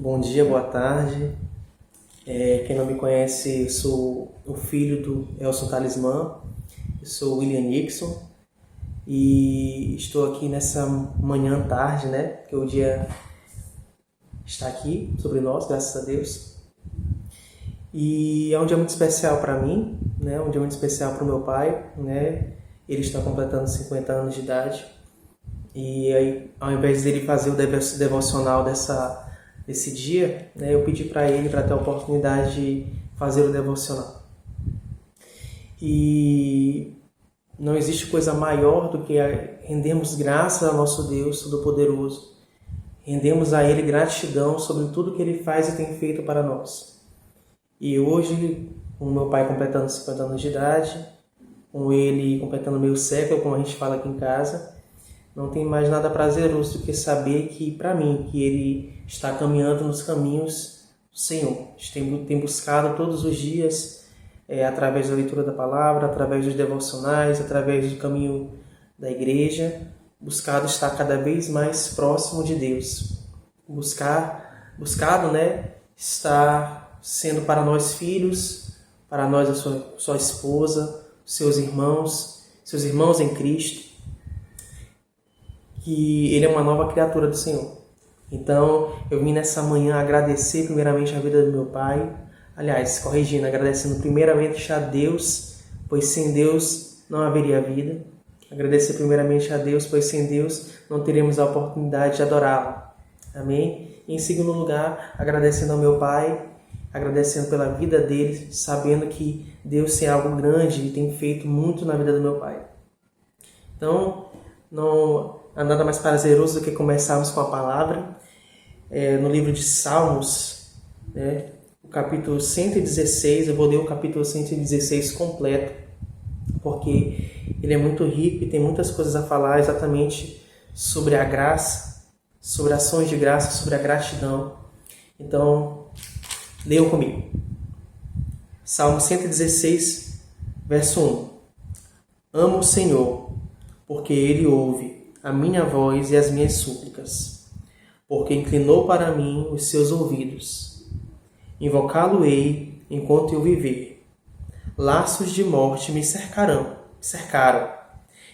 Bom dia, boa tarde. Quem não me conhece, eu sou o filho do Elson Talismã, eu sou o William Nixon e estou aqui nessa manhã tarde, né? Porque o dia está aqui sobre nós, graças a Deus. E é um dia muito especial para mim, né? Um dia muito especial para o meu pai, né? Ele está completando 50 anos de idade e aí, ao invés dele fazer o devocional desse dia, né, eu pedi para ele para ter a oportunidade de fazer o devocional. E não existe coisa maior do que rendermos graças ao nosso Deus Todo-Poderoso, rendemos a Ele gratidão sobre tudo que Ele faz e tem feito para nós. E hoje, com o meu pai completando 50 anos de idade, com ele completando meio século, como a gente fala aqui em casa, não tem mais nada prazeroso do que saber que, para mim, que ele está caminhando nos caminhos do Senhor. A gente tem buscado todos os dias, através da leitura da palavra, através dos devocionais, através do caminho da igreja, buscado estar cada vez mais próximo de Deus. Buscado, né, estar sendo para nós filhos, para nós a sua esposa, seus irmãos em Cristo, que ele é uma nova criatura do Senhor. Então, eu vim nessa manhã agradecer primeiramente a vida do meu pai. Aliás, corrigindo, agradecendo primeiramente a Deus, pois sem Deus não haveria vida. Agradecer primeiramente a Deus, pois sem Deus não teremos a oportunidade de adorá-lo. Amém? E em segundo lugar, agradecendo ao meu pai, agradecendo pela vida dele, sabendo que Deus tem algo grande e tem feito muito na vida do meu pai. Então, não há nada mais prazeroso do que começarmos com a palavra. No livro de Salmos, né, o capítulo 116, eu vou ler o capítulo 116 completo, porque ele é muito rico e tem muitas coisas a falar exatamente sobre a graça, sobre ações de graça, sobre a gratidão. Então, leiam comigo. Salmo 116, verso 1. Amo o Senhor, porque Ele ouve a minha voz e as minhas súplicas, porque inclinou para mim os seus ouvidos. Invocá-lo-ei enquanto eu viver. Laços de morte me cercaram,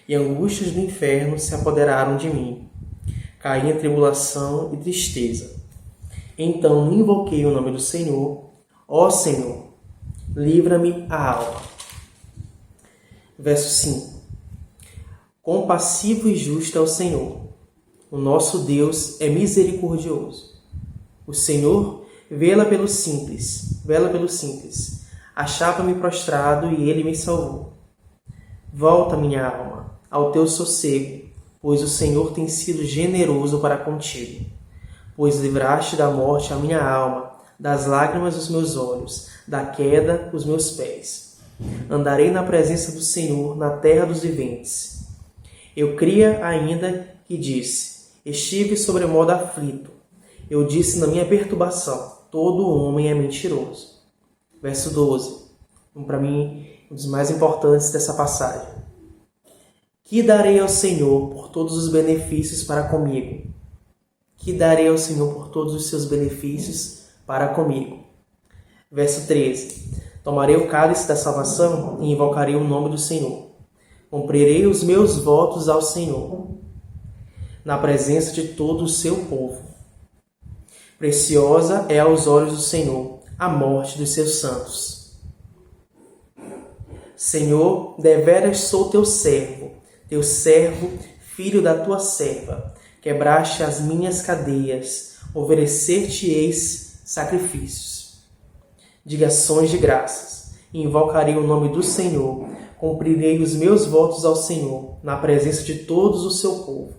e angústias do inferno se apoderaram de mim. Caí em tribulação e tristeza. Então invoquei o nome do Senhor. Ó Senhor, livra-me a alma. Verso 5. Compassivo e justo é o Senhor. O nosso Deus é misericordioso. O Senhor vela pelo simples. Achava-me prostrado e ele me salvou. Volta, minha alma, ao teu sossego, pois o Senhor tem sido generoso para contigo. Pois livraste da morte a minha alma, das lágrimas os meus olhos, da queda os meus pés. Andarei na presença do Senhor na terra dos viventes. Eu cria ainda que disse, estive sobremodo aflito. Eu disse na minha perturbação, todo homem é mentiroso. Verso 12, para mim, um dos mais importantes dessa passagem. Que darei ao Senhor por todos os benefícios para comigo? Que darei ao Senhor por todos os seus benefícios para comigo? Verso 13. Tomarei o cálice da salvação e invocarei o nome do Senhor. Cumprirei os meus votos ao Senhor, na presença de todo o seu povo. Preciosa é aos olhos do Senhor a morte dos seus santos. Senhor, deveras sou teu servo, filho da tua serva. Quebraste as minhas cadeias, oferecer-te-eis sacrifícios. Diga ações de graças, e invocarei o nome do Senhor, cumprirei os meus votos ao Senhor, na presença de todos o seu povo.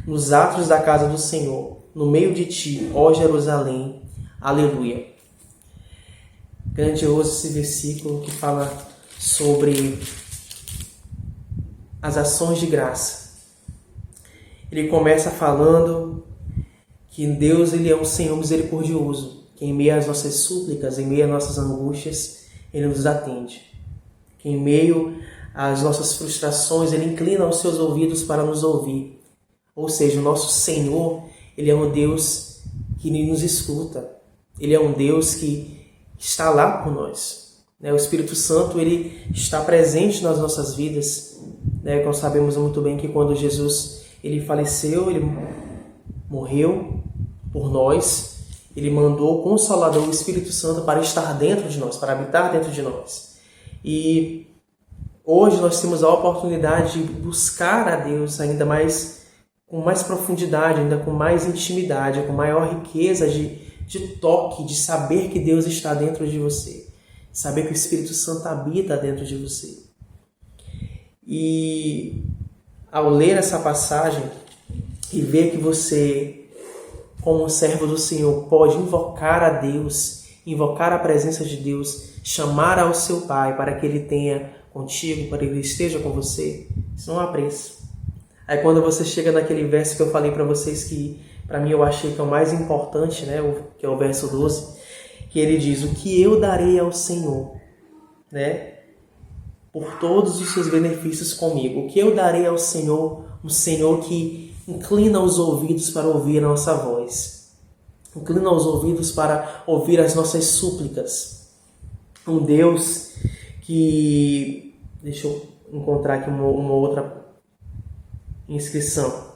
Nos atos da casa do Senhor, no meio de ti, ó Jerusalém. Aleluia. Grandioso esse versículo que fala sobre as ações de graça. Ele começa falando que Deus ele é um Senhor misericordioso, que em meio às nossas súplicas, em meio às nossas angústias, Ele nos atende. Que em meio às nossas frustrações, Ele inclina os seus ouvidos para nos ouvir. Ou seja, o nosso Senhor, Ele é um Deus que Ele nos escuta. Ele é um Deus que está lá por nós. O Espírito Santo, Ele está presente nas nossas vidas. Nós sabemos muito bem que quando Jesus Ele faleceu, Ele morreu por nós, Ele mandou o Consolador, o Espírito Santo, para estar dentro de nós, para habitar dentro de nós. E hoje nós temos a oportunidade de buscar a Deus ainda mais, com mais profundidade, ainda com mais intimidade, com maior riqueza de toque, de saber que Deus está dentro de você, saber que o Espírito Santo habita dentro de você. E ao ler essa passagem e ver que você, como servo do Senhor, pode invocar a Deus, invocar a presença de Deus, chamar ao seu Pai para que Ele tenha contigo, para que Ele esteja com você, isso não há preço. Aí quando você chega naquele verso que eu falei para vocês, que para mim eu achei que é o mais importante, que é o verso 12, que ele diz: o que eu darei ao Senhor, por todos os seus benefícios comigo. O que eu darei ao Senhor, um Senhor que inclina os ouvidos para ouvir a nossa voz, inclina os ouvidos para ouvir as nossas súplicas. Um Deus que... Deixa eu encontrar aqui uma outra inscrição.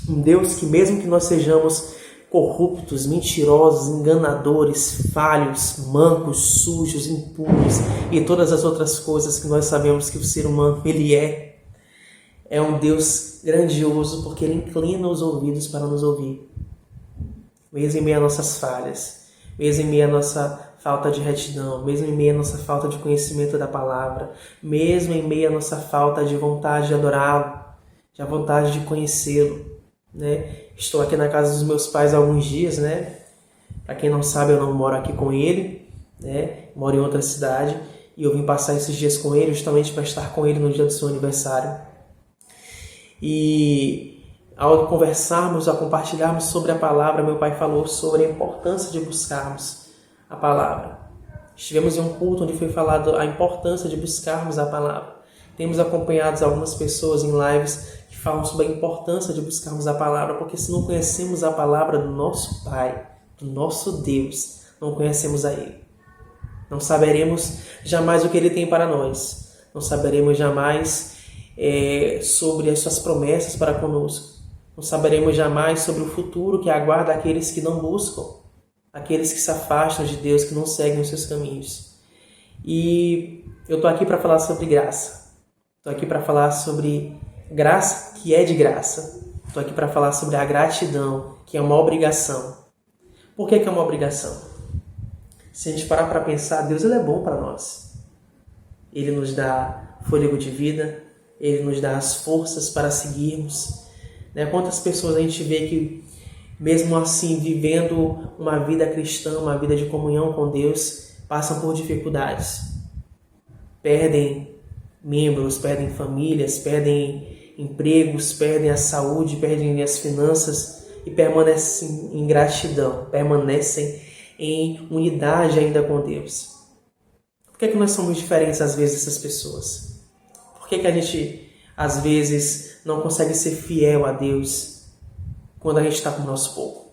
Um Deus que, mesmo que nós sejamos corruptos, mentirosos, enganadores, falhos, mancos, sujos, impuros e todas as outras coisas que nós sabemos que o ser humano ele é um Deus grandioso, porque Ele inclina os ouvidos para nos ouvir. Mesmo em meio a nossas falhas, mesmo em meio a nossa falta de retidão, mesmo em meio a nossa falta de conhecimento da palavra, mesmo em meio a nossa falta de vontade de adorá-lo, de vontade de conhecê-lo. Estou aqui na casa dos meus pais há alguns dias, Para quem não sabe, eu não moro aqui com ele, Moro em outra cidade, e eu vim passar esses dias com ele justamente para estar com ele no dia do seu aniversário. E ao conversarmos, ao compartilharmos sobre a palavra, meu pai falou sobre a importância de buscarmos a palavra. Estivemos em um culto onde foi falado a importância de buscarmos a palavra. Temos acompanhado algumas pessoas em lives que falam sobre a importância de buscarmos a palavra, porque se não conhecemos a palavra do nosso Pai, do nosso Deus, não conhecemos a Ele. Não saberemos jamais o que Ele tem para nós. Não saberemos jamais sobre as suas promessas para conosco. Não saberemos jamais sobre o futuro que aguarda aqueles que não buscam, aqueles que se afastam de Deus, que não seguem os seus caminhos. E eu estou aqui para falar sobre graça. Estou aqui para falar sobre graça que é de graça. Estou aqui para falar sobre a gratidão, que é uma obrigação. Por que é uma obrigação? Se a gente parar para pensar, Deus ele é bom para nós. Ele nos dá fôlego de vida, Ele nos dá as forças para seguirmos. Quantas pessoas a gente vê que, mesmo assim, vivendo uma vida cristã, uma vida de comunhão com Deus, passam por dificuldades. Perdem membros, perdem famílias, perdem empregos, perdem a saúde, perdem as finanças e permanecem em gratidão, permanecem em unidade ainda com Deus. Por que nós somos diferentes às vezes dessas pessoas? Por que a gente às vezes não consegue ser fiel a Deus quando a gente está com o nosso pouco?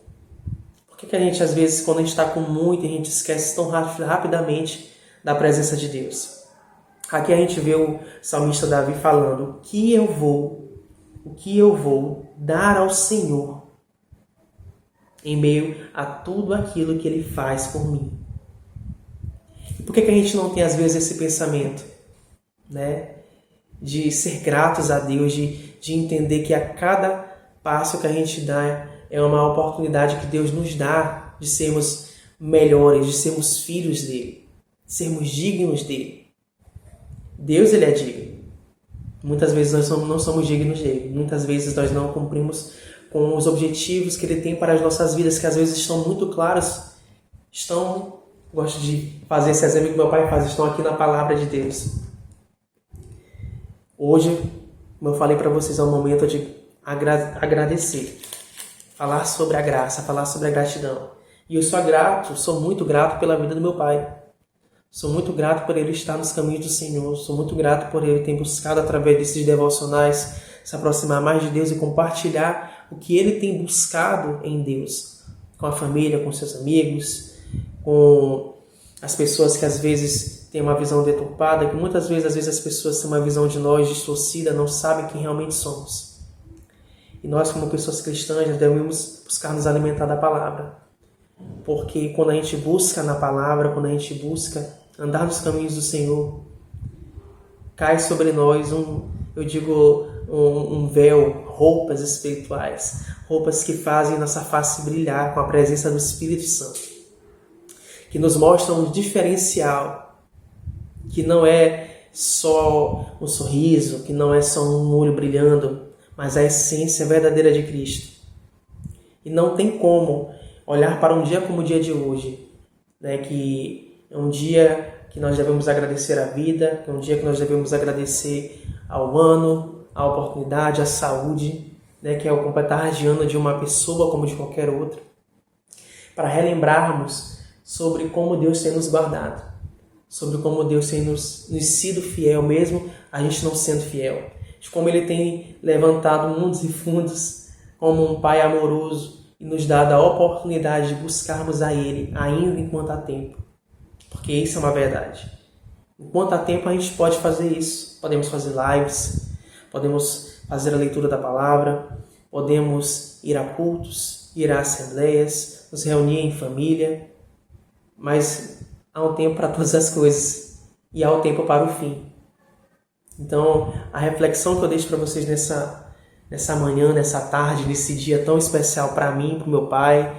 Por que a gente às vezes, quando a gente está com muito, a gente esquece tão rapidamente da presença de Deus? Aqui a gente vê o salmista Davi falando: o que eu vou dar ao Senhor em meio a tudo aquilo que Ele faz por mim? E por que a gente não tem às vezes esse pensamento, de ser gratos a Deus, de entender que a cada passo que a gente dá é uma oportunidade que Deus nos dá de sermos melhores, de sermos filhos dEle, de sermos dignos dEle. Deus ele é digno. Muitas vezes nós não somos dignos dele. Muitas vezes nós não cumprimos com os objetivos que Ele tem para as nossas vidas, que às vezes estão muito claros. Gosto de fazer esse exemplo que meu pai faz, estão aqui na palavra de Deus. Hoje, como eu falei para vocês, é um momento de agradecer. Falar sobre a graça, falar sobre a gratidão. E eu sou muito grato pela vida do meu pai. Sou muito grato por ele estar nos caminhos do Senhor. Sou muito grato por ele ter buscado, através desses devocionais, se aproximar mais de Deus e compartilhar o que ele tem buscado em Deus. com a família, com seus amigos, com as pessoas que às vezes têm uma visão deturpada, que muitas vezes, as pessoas têm uma visão de nós distorcida, não sabem quem realmente somos. E nós, como pessoas cristãs, devemos buscar nos alimentar da palavra. Porque quando a gente busca na palavra, quando a gente busca andar nos caminhos do Senhor, cai sobre nós um véu, roupas espirituais, roupas que fazem nossa face brilhar com a presença do Espírito Santo, que nos mostram um diferencial, que não é só um sorriso, que não é só um olho brilhando, mas a essência verdadeira de Cristo. E não tem como olhar para um dia como o dia de hoje, né, que é um dia que nós devemos agradecer a vida, que é um dia que nós devemos agradecer ao ano, à oportunidade, à saúde, né, que é o completar de ano de uma pessoa como de qualquer outra, para relembrarmos sobre como Deus tem nos guardado, sobre como Deus tem nos sido fiel, mesmo a gente não sendo fiel, de como Ele tem levantado mundos e fundos como um Pai amoroso e nos dado a oportunidade de buscarmos a Ele ainda enquanto há tempo. Porque isso é uma verdade. Enquanto há tempo a gente pode fazer isso. Podemos fazer lives, podemos fazer a leitura da palavra, podemos ir a cultos, ir a assembleias, nos reunir em família. Mas há um tempo para todas as coisas e há um tempo para o fim. Então, a reflexão que eu deixo para vocês nessa manhã, nessa tarde, nesse dia tão especial para mim, para o meu pai,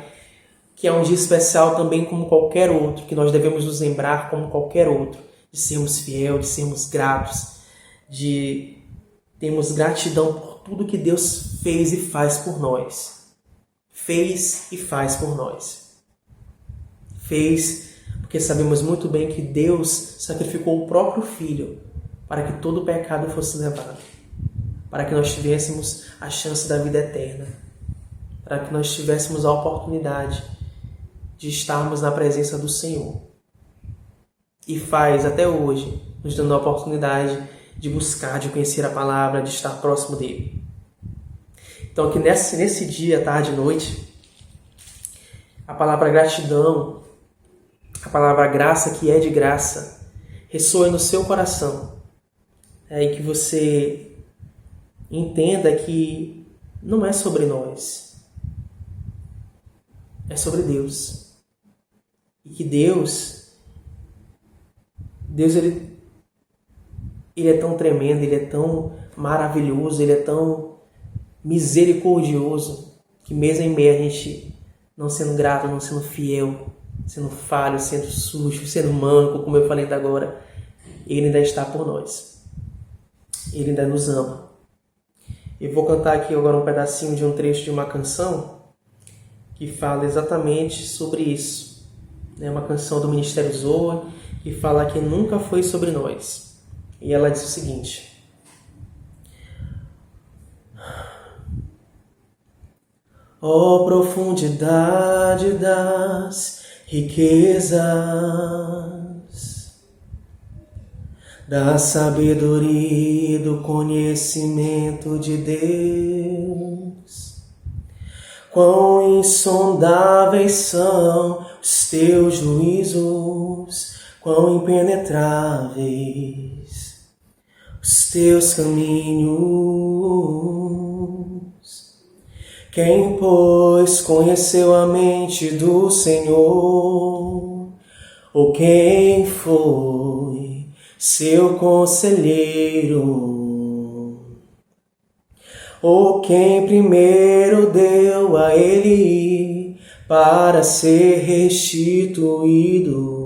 que é um dia especial também como qualquer outro, que nós devemos nos lembrar como qualquer outro, de sermos fiéis, de sermos gratos, de termos gratidão por tudo que Deus fez e faz por nós. Fez e faz por nós. Fez porque sabemos muito bem que Deus sacrificou o próprio Filho para que todo o pecado fosse levado, para que nós tivéssemos a chance da vida eterna, para que nós tivéssemos a oportunidade de estarmos na presença do Senhor. E faz até hoje, nos dando a oportunidade de buscar, de conhecer a palavra, de estar próximo dele. Então, que nesse dia, tarde e noite, a palavra gratidão, a palavra graça, que é de graça, ressoe no seu coração. E que você entenda que não é sobre nós, é sobre Deus. E que Deus ele é tão tremendo, Ele é tão maravilhoso, Ele é tão misericordioso, que mesmo em meio a gente não sendo grato, não sendo fiel, sendo falho, sendo sujo, sendo manco, como eu falei ainda agora, Ele ainda está por nós. Ele ainda nos ama. Eu vou cantar aqui agora um pedacinho de um trecho de uma canção que fala exatamente sobre isso. É uma canção do Ministério Zoe que fala que nunca foi sobre nós. E ela diz o seguinte: ó profundidade das riquezas, da sabedoria e do conhecimento de Deus, quão insondáveis são os teus juízos, quão impenetráveis os teus caminhos. Quem, pois, conheceu a mente do Senhor? Ou quem foi seu conselheiro? Ou quem primeiro deu a ele para ser restituído?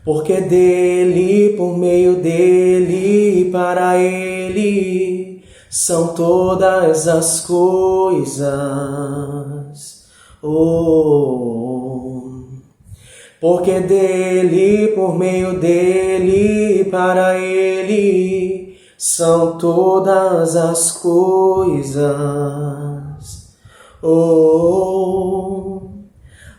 Porque dele, por meio dele e para ele são todas as coisas. Porque dele, por meio dele e para ele são todas as coisas.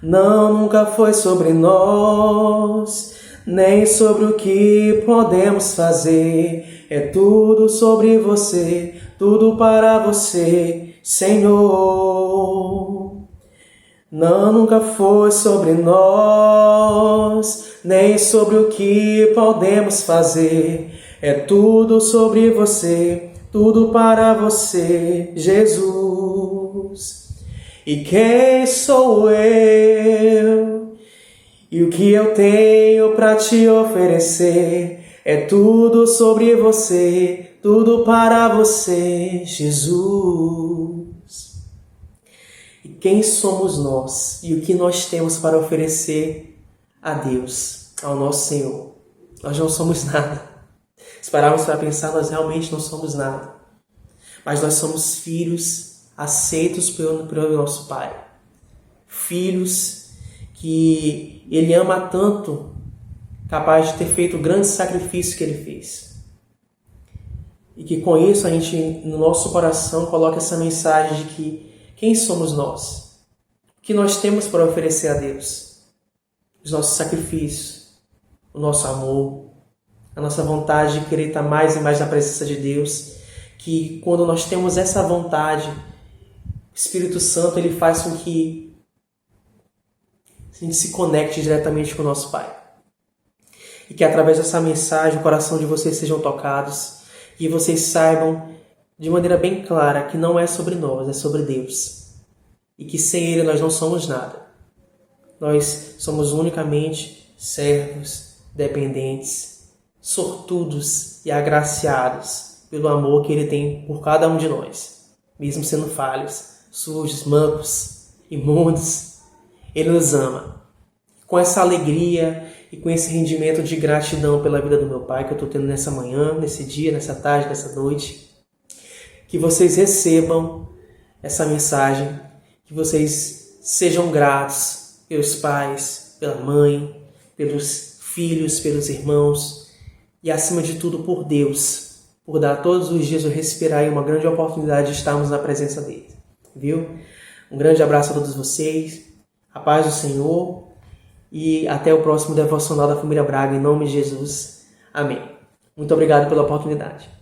Não, nunca foi sobre nós, nem sobre o que podemos fazer. É tudo sobre você, tudo para você, Senhor. Não, nunca foi sobre nós, nem sobre o que podemos fazer. É tudo sobre você, tudo para você, Jesus. E quem sou eu? E o que eu tenho para te oferecer? É tudo sobre você, tudo para você, Jesus. E quem somos nós? E o que nós temos para oferecer a Deus, ao nosso Senhor? Nós não somos nada. Se pararmos para pensar, nós realmente não somos nada. Mas nós somos filhos aceitos pelo nosso Pai. Filhos que Ele ama tanto, capaz de ter feito o grande sacrifício que Ele fez. E que com isso a gente, no nosso coração, coloca essa mensagem de que quem somos nós? O que nós temos para oferecer a Deus? Os nossos sacrifícios, o nosso amor, a nossa vontade de querer estar mais e mais na presença de Deus. Que quando nós temos essa vontade, o Espírito Santo ele faz com que a gente se conecte diretamente com o nosso Pai. E que através dessa mensagem o coração de vocês sejam tocados e vocês saibam de maneira bem clara que não é sobre nós, é sobre Deus. E que sem Ele nós não somos nada. Nós somos unicamente servos, dependentes, sortudos e agraciados pelo amor que Ele tem por cada um de nós. Mesmo sendo falhos, sujos, mancos, imundos, Ele nos ama. Com essa alegria e com esse rendimento de gratidão pela vida do meu Pai que eu estou tendo nessa manhã, nesse dia, nessa tarde, nessa noite, que vocês recebam essa mensagem, que vocês sejam gratos pelos pais, pela mãe, pelos filhos, pelos irmãos e, acima de tudo, por Deus, por dar todos os dias o respirar e uma grande oportunidade de estarmos na presença dele. Viu? Um grande abraço a todos vocês, a paz do Senhor e até o próximo Devocional da Família Braga, em nome de Jesus. Amém. Muito obrigado pela oportunidade.